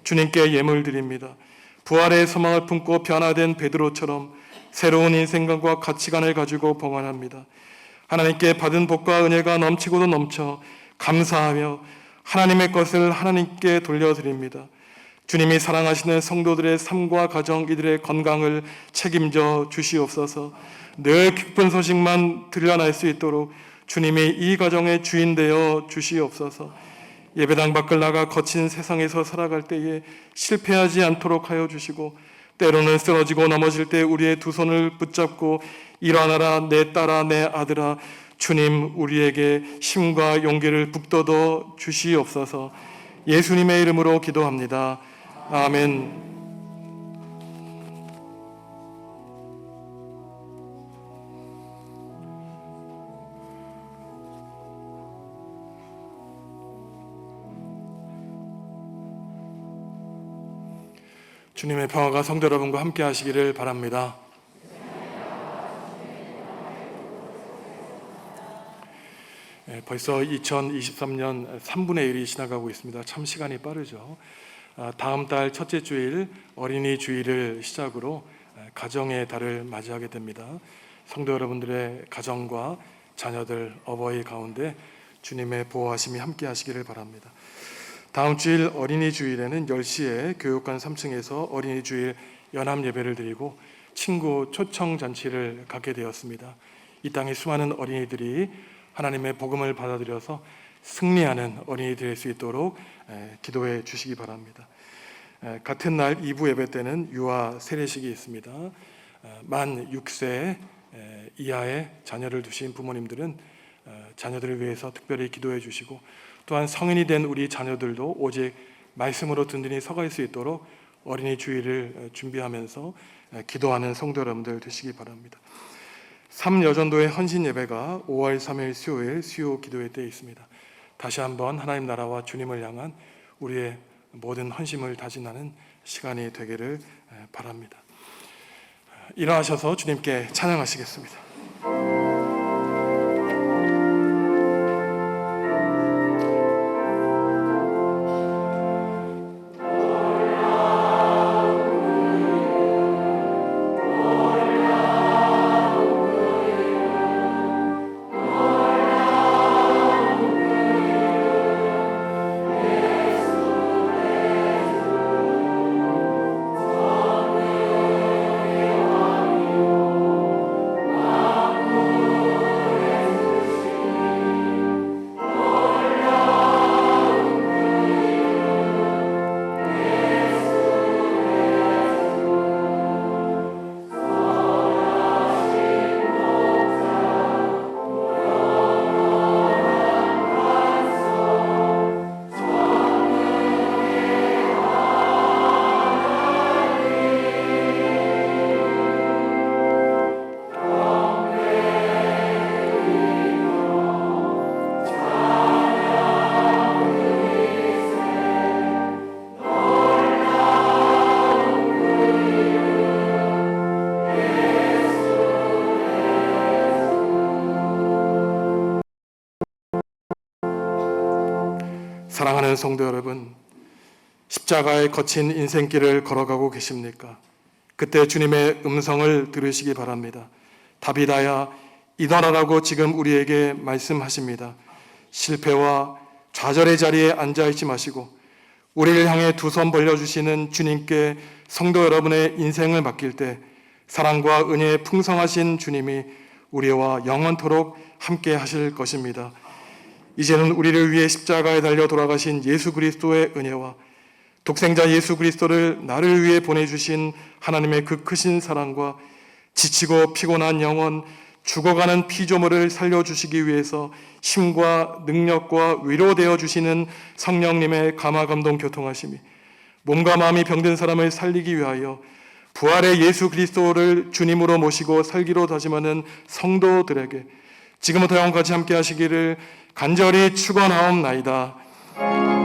주님께 예물 드립니다. 부활의 소망을 품고 변화된 베드로처럼 새로운 인생관과 가치관을 가지고 봉헌합니다. 하나님께 받은 복과 은혜가 넘치고도 넘쳐 감사하며 하나님의 것을 하나님께 돌려드립니다. 주님이 사랑하시는 성도들의 삶과 가정, 이들의 건강을 책임져 주시옵소서. 늘 기쁜 소식만 들려날 수 있도록 주님이 이 가정의 주인 되어 주시옵소서. 예배당 밖을 나가 거친 세상에서 살아갈 때에 실패하지 않도록 하여 주시고 때로는 쓰러지고 넘어질 때 우리의 두 손을 붙잡고 일어나라 내 딸아 내 아들아, 주님 우리에게 힘과 용기를 북돋워 주시옵소서. 예수님의 이름으로 기도합니다. 아멘. 주님의 평화가 성도 여러분과 함께 하시기를 바랍니다. 벌써 2023년 3분의 1이 지나가고 있습니다. 참 시간이 빠르죠. 다음 달 첫째 주일 어린이 주일을 시작으로 가정의 달을 맞이하게 됩니다. 성도 여러분들의 가정과 자녀들 어버이 가운데 주님의 보호하심이 함께 하시기를 바랍니다. 다음 주일 어린이 주일에는 10시에 교육관 3층에서 어린이 주일 연합 예배를 드리고 친구 초청 잔치를 갖게 되었습니다. 이 땅의 수많은 어린이들이 하나님의 복음을 받아들여서 승리하는 어린이 될 수 있도록 기도해 주시기 바랍니다. 같은 날 2부 예배 때는 유아 세례식이 있습니다. 만 6세 이하의 자녀를 두신 부모님들은 자녀들을 위해서 특별히 기도해 주시고, 또한 성인이 된 우리 자녀들도 오직 말씀으로 든든히 서갈 수 있도록 어린이 주일을 준비하면서 기도하는 성도 여러분들 되시기 바랍니다. 3여전도의 헌신 예배가 5월 3일 수요일 수요 기도회 때 있습니다. 다시 한번 하나님 나라와 주님을 향한 우리의 모든 헌심을 다진하는 시간이 되기를 바랍니다. 일어나셔서 주님께 찬양하시겠습니다. 사랑하는 성도 여러분, 십자가의 거친 인생길을 걸어가고 계십니까? 그때 주님의 음성을 들으시기 바랍니다. 다비다야, 일어나라고 지금 우리에게 말씀하십니다. 실패와 좌절의 자리에 앉아있지 마시고 우리를 향해 두 손 벌려주시는 주님께 성도 여러분의 인생을 맡길 때 사랑과 은혜에 풍성하신 주님이 우리와 영원토록 함께 하실 것입니다. 이제는 우리를 위해 십자가에 달려 돌아가신 예수 그리스도의 은혜와 독생자 예수 그리스도를 나를 위해 보내주신 하나님의 그 크신 사랑과 지치고 피곤한 영혼, 죽어가는 피조물을 살려주시기 위해서 힘과 능력과 위로되어 주시는 성령님의 감화감동 교통하심이 몸과 마음이 병든 사람을 살리기 위하여 부활의 예수 그리스도를 주님으로 모시고 살기로 다짐하는 성도들에게 지금부터 영원까지 함께 하시기를 간절히 축원하옵나이다.